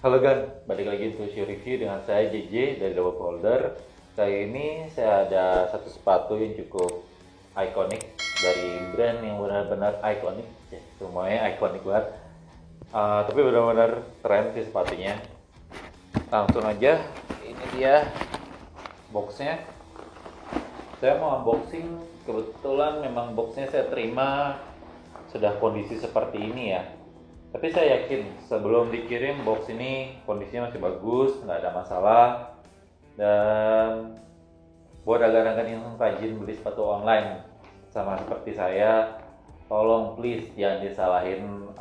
Halo Gan, balik lagi untuk review dengan saya JJ dari Double Folder. Kali ini saya ada satu sepatu yang cukup ikonik dari brand yang benar-benar ikonik, ya, semuanya ikonik banget. Tapi benar-benar keren sih sepatunya. Langsung aja, ini dia boxnya. Saya mau unboxing, kebetulan memang boxnya saya terima sudah kondisi seperti ini ya. Tapi saya yakin sebelum dikirim box ini kondisinya masih bagus, nggak ada masalah. Dan buat agan-agan yang rajin beli sepatu online sama seperti saya, tolong please jangan disalahin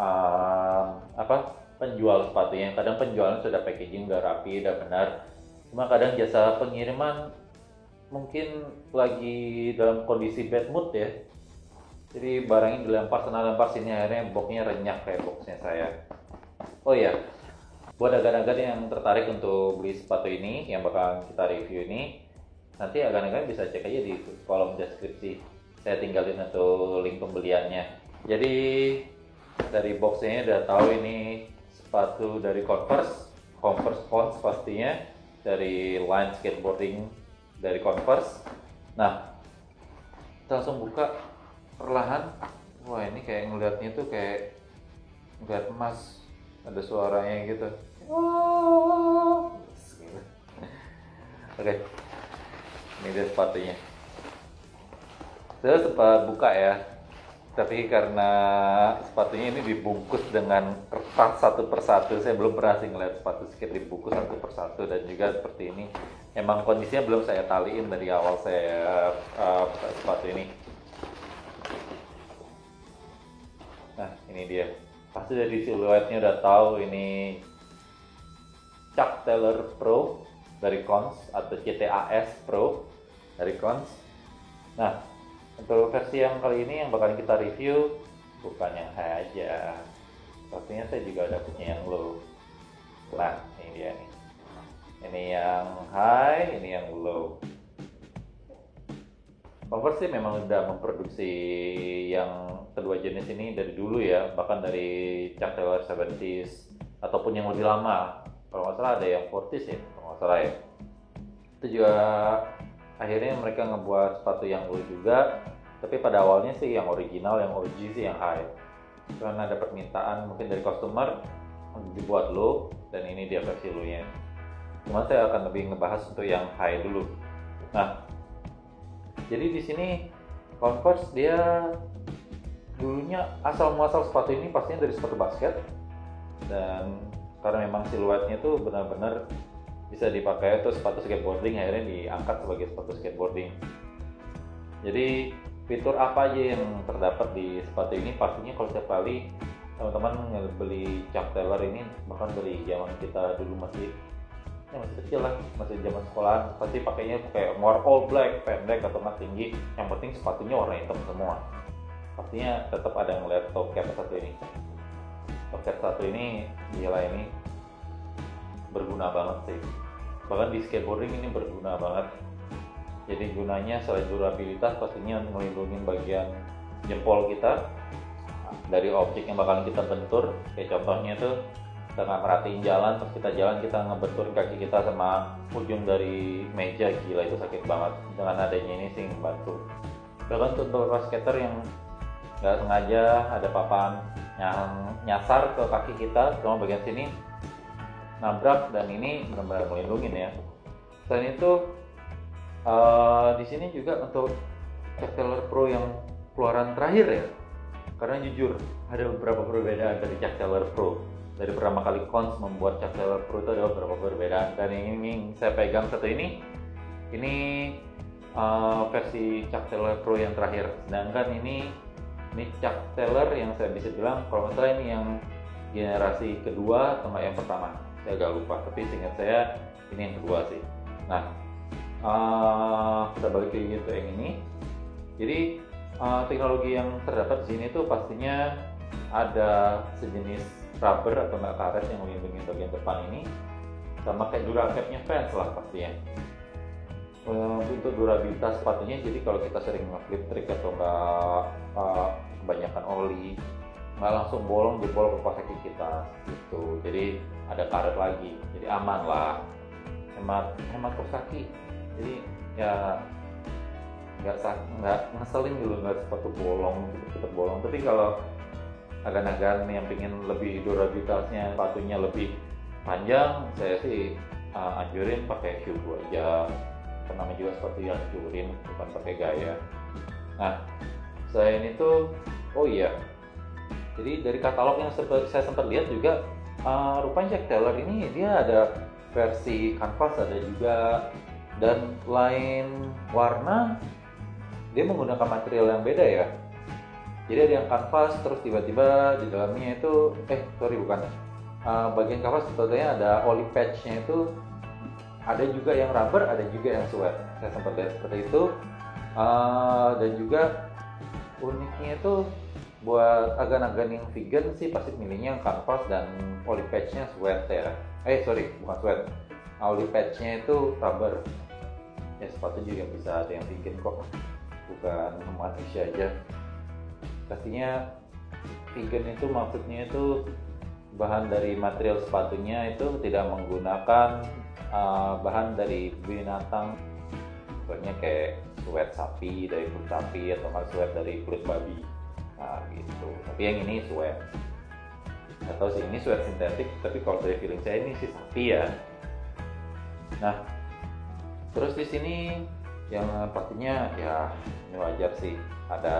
penjual sepatunya. Kadang penjualnya sudah packaging udah rapi, udah benar. Cuma kadang jasa pengiriman mungkin lagi dalam kondisi bad mood ya. Jadi barangnya dilempar sana lempar sini, akhirnya boxnya renyah kayak boxnya saya. Oh iya, buat agan-agan yang tertarik untuk beli sepatu ini yang bakal kita review ini, nanti agan-agan bisa cek aja di kolom deskripsi. Saya tinggalin untuk link pembeliannya. Jadi dari boxnya udah tahu ini sepatu dari Converse Pons pastinya, dari line skateboarding dari Converse. Nah, kita langsung buka perlahan. Wah, ini kayak ngeliatnya tuh kayak ngeliat emas, ada suaranya gitu. Oke, ini dia sepatunya. Saya sempat buka ya, tapi karena sepatunya ini dibungkus dengan kertas satu persatu, saya belum pernah sih ngeliat sepatu skate dibungkus satu persatu. Dan juga seperti ini, emang kondisinya belum saya taliin dari awal saya sepatu ini. Nah, ini dia. Pasti dari siluetnya udah tahu ini Chuck Taylor Pro dari Cons atau CTAS Pro dari Cons. Nah, untuk versi yang kali ini yang bakal kita review bukan yang high aja. Pastinya saya juga ada punya yang low. Nah, ini dia nih. Ini yang high, ini yang low. Converse sih memang udah memproduksi yang kedua jenis ini dari dulu ya, bahkan dari Chuck Taylor 70s ataupun yang lebih lama. Kalau nggak salah ada yang 40s ya, kalau nggak salah ya. Itu juga akhirnya mereka ngebuat sepatu yang low juga, tapi pada awalnya sih yang original, yang OG sih yang high. Karena ada permintaan mungkin dari customer untuk dibuat low, dan ini dia versi low-nya. Cuma saya akan lebih ngebahas untuk yang high dulu. Nah, jadi di sini Converse dia dulunya asal muasal sepatu ini pastinya dari sepatu basket, dan karena memang siluetnya tuh benar-benar bisa dipakai untuk sepatu skateboarding, akhirnya diangkat sebagai sepatu skateboarding. Jadi fitur apa aja yang terdapat di sepatu ini, pastinya kalau setiap kali teman-teman beli Chuck Taylor ini, bahkan dari zaman kita dulu masih kecil lah, masih zaman sekolah, pasti pakainya kayak more all black, pendek atau nggak tinggi, yang penting sepatunya warna hitam semua. Pastinya tetap ada yang ngeliat top cap satu ini. Top cap satu ini gila, ini berguna banget sih. Bahkan di skateboarding ini berguna banget. Jadi gunanya selain durabilitas, pastinya melindungi bagian jempol kita dari objek yang bakalan kita bentur. Kayak contohnya tuh kita nggak merhatiin jalan, pas kita jalan kita ngebentur kaki kita sama ujung dari meja, gila itu sakit banget. Dengan adanya ini sih membantu. Bahkan untuk para skater yang nggak sengaja ada papan yang nyasar ke kaki kita, cuma bagian sini nabrak, dan ini benar-benar melindungi ya. Selain itu di sini juga untuk Chuck Taylor Pro yang keluaran terakhir ya, karena jujur ada beberapa perbedaan dari Chuck Taylor Pro. Dari pertama kali Cons membuat Chuck Taylor Pro itu ada beberapa perbedaan, dan ini saya pegang satu ini versi Chuck Taylor Pro yang terakhir. Sedangkan ini Chuck Taylor yang saya bisa bilang kalau nggak salah ini yang generasi kedua atau nggak yang pertama, saya agak lupa, tapi seingat saya ini yang kedua sih. Nah, kita balik ke gitu yang ini. Jadi teknologi yang terdapat di sini tuh pastinya ada sejenis rubber atau nggak karet yang melindungi bagian depan ini, sama kayak Duracapnya fans lah pastinya. Untuk durabilitas sepatunya, jadi kalau kita sering nge-flip trick atau nggak kebanyakan oli, nggak langsung bolong jebol ke kaki kita gitu. Jadi ada karet lagi, jadi aman lah, hemat kos kaki. Jadi ya nggak ngeselin dulu nggak sepatu bolong cepet bolong. Tapi kalau agan-agan yang pengen lebih durabilitasnya sepatunya lebih panjang, saya sih anjurin pakai shoe aja. Namanya juga sepatu yang curin, bukan pakai gaya. Nah, selain itu, oh iya, jadi dari katalog yang saya sempat lihat juga, rupanya Jack Taylor ini dia ada versi kanvas ada juga, dan lain warna dia menggunakan material yang beda ya. Jadi ada yang kanvas, terus tiba-tiba di dalamnya itu, bagian kanvas sebetulnya ada oli patchnya itu. Ada juga yang rubber, ada juga yang sweat. Saya sempat lihat seperti itu. Dan juga uniknya itu buat agan-agan yang vegan sih pasti milihnya yang kanvas dan oli patchnya sweat ya. Bukan sweat. Oli patchnya itu rubber. Ya sepatu juga bisa ada yang vegan kok. Bukan manusia aja. Pastinya vegan itu maksudnya itu bahan dari material sepatunya itu tidak menggunakan bahan dari binatang, contohnya kayak suet sapi dari kulit sapi atau nggak suet dari kulit babi, nah gitu. Tapi yang ini suet, nggak tahu sih ini suet sintetik, tapi kalau dari feeling saya ini sih sapi ya. Nah, terus di sini yang pastinya ya ini wajar sih ada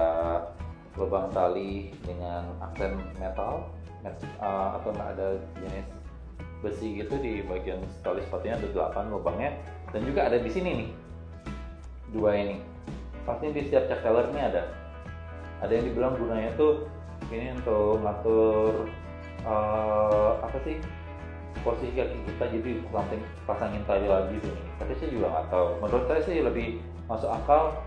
lubang tali dengan aksen metal atau nggak ada jenis besi gitu di bagian tali sepatunya, ada 8 lubangnya, dan juga ada di sini nih 2 ini. Pasti di setiap Chuck Taylor ini ada yang dibilang gunanya tuh ini untuk ngatur posisi kaki kita, jadi pasangin tali lagi sini. Tapi saya juga nggak tahu. Menurut saya sih lebih masuk akal.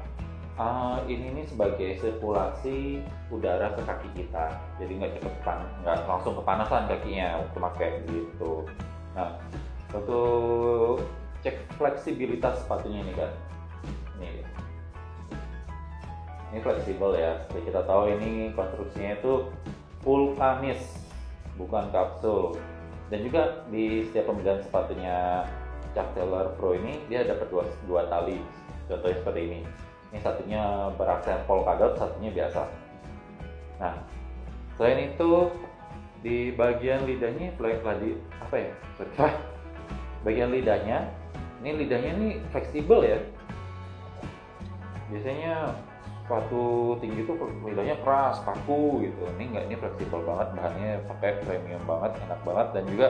Ini sebagai sirkulasi udara ke kaki kita, jadi nggak langsung kepanasan kakinya waktu pakai gitu. Nah, untuk cek fleksibilitas sepatunya ini kan, ini fleksibel ya. Seperti kita tahu ini konstruksinya itu full kamis, bukan kapsul. Dan juga di setiap pemilihan sepatunya Chuck Taylor Pro ini dia dapat dua tali, contohnya seperti ini. Ini satunya beraksen polka dot, satunya biasa. Nah, selain itu di bagian lidahnya bagian lidahnya ini fleksibel ya. Biasanya sepatu tinggi itu lidahnya keras, kaku gitu. Ini fleksibel banget, bahannya pakai premium banget, enak banget. Dan juga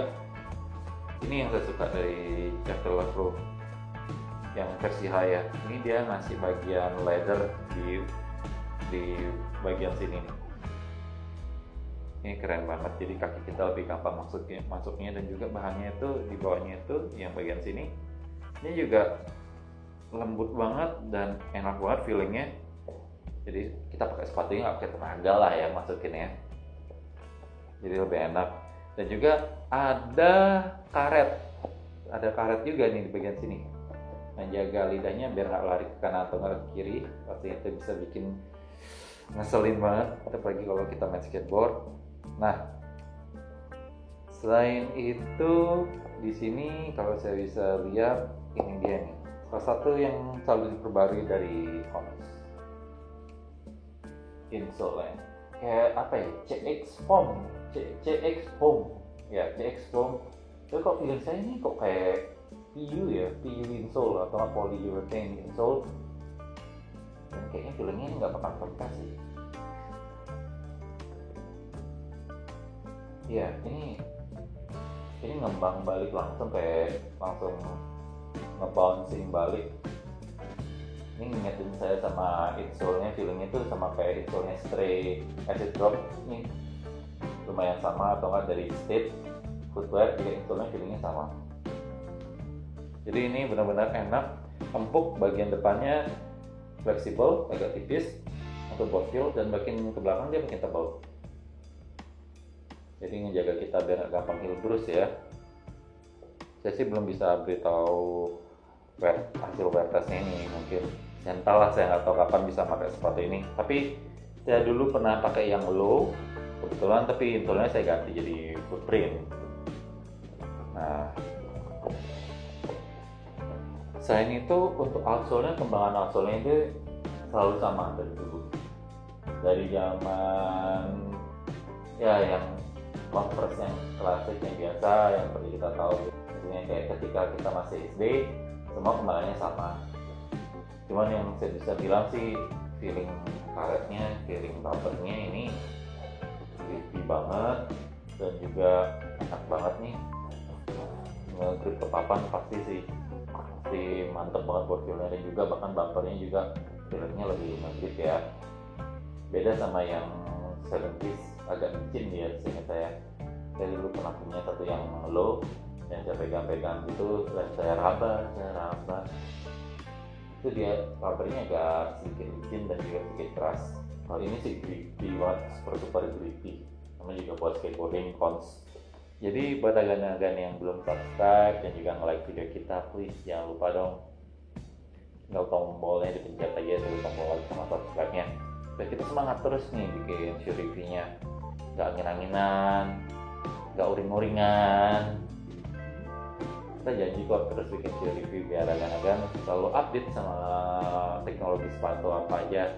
ini yang saya suka dari Chuck Taylor Pro yang versi high ya, ini dia ngasih bagian leather di bagian sini nih. Ini keren banget, jadi kaki kita lebih gampang masuknya, dan juga bahannya itu di bawahnya itu yang bagian sini ini juga lembut banget dan enak banget feelingnya. Jadi kita pakai sepatunya nggak pakai tenaga lah ya masukinnya, jadi lebih enak. Dan juga ada karet juga nih di bagian sini menjaga lidahnya biar nggak lari ke kanan atau nggak ke kiri. Pasti itu bisa bikin ngeselin banget, apalagi kalau kita main skateboard. Nah, selain itu di sini kalau saya bisa lihat ini dia nih, salah satu yang selalu diperbarui dari Converse, insole kayak apa ya, CX Foam ya, CX Foam. Tapi kok feeling saya ini kok kayak PU insole atau polyurethane insole, dan kayaknya feelingnya ini nggak bakal bekas sih. Iya, ini ngembang balik langsung ngebouncing balik. Ini ngingetin saya sama insole-nya, feelingnya tuh sama kayak insole-nya Stray Acid Drop. Ini lumayan sama, atau enggak dari State Footwear juga insole-nya feelingnya sama. Jadi ini benar-benar enak, empuk, bagian depannya fleksibel, agak tipis untuk buat feel, dan bagian ke belakang dia makin tebal. Jadi ngejaga kita biar nggak gampang heel terus ya. Saya sih belum bisa beritahu hasil wear testnya ini, mungkin entahlah, saya nggak tahu kapan bisa pakai seperti ini. Tapi saya dulu pernah pakai yang low kebetulan, tapi insole-nya saya ganti jadi footprint. Nah, selain itu untuk outsole-nya, kembangan outsole-nya itu selalu sama dari dulu, dari zaman ya yang Converse yang klasik, yang biasa, yang seperti kita tahu. Maksudnya kayak ketika kita masih SD, semua kembangannya sama. Cuman yang saya bisa bilang sih, feeling karetnya, feeling bumpernya ini crispy banget, dan juga enak banget nih. Nge-grip ke papan pasti mantep banget buat feelnya, dan juga bahkan bumpernya juga feelingnya lebih nge-grip ya. Beda sama yang 70s, agak licin dia seingat saya. Saya dulu pernah punya satu yang low, yang saya pegang-pegang gitu, dan saya raba. Itu dia rubbernya agak sedikit licin dan juga sedikit keras. Kalau ini sih grippy banget, super grippy. Namanya juga buat skateboarding cons. Jadi buat agan-agan yang belum subscribe dan juga nge-like video kita, please jangan lupa dong, tinggal tombolnya dipencet aja tuh, tombol like sama subscribe-nya. Dan kita semangat terus nih bikin shoe review-nya, gak angin-anginan, gak uring-uringan. Kita janji kok terus bikin shoe review biar agan-agan selalu update sama teknologi sepatu apa aja,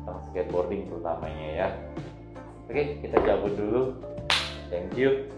sama skateboarding terutamanya ya. Oke, kita cabut dulu. Thank you.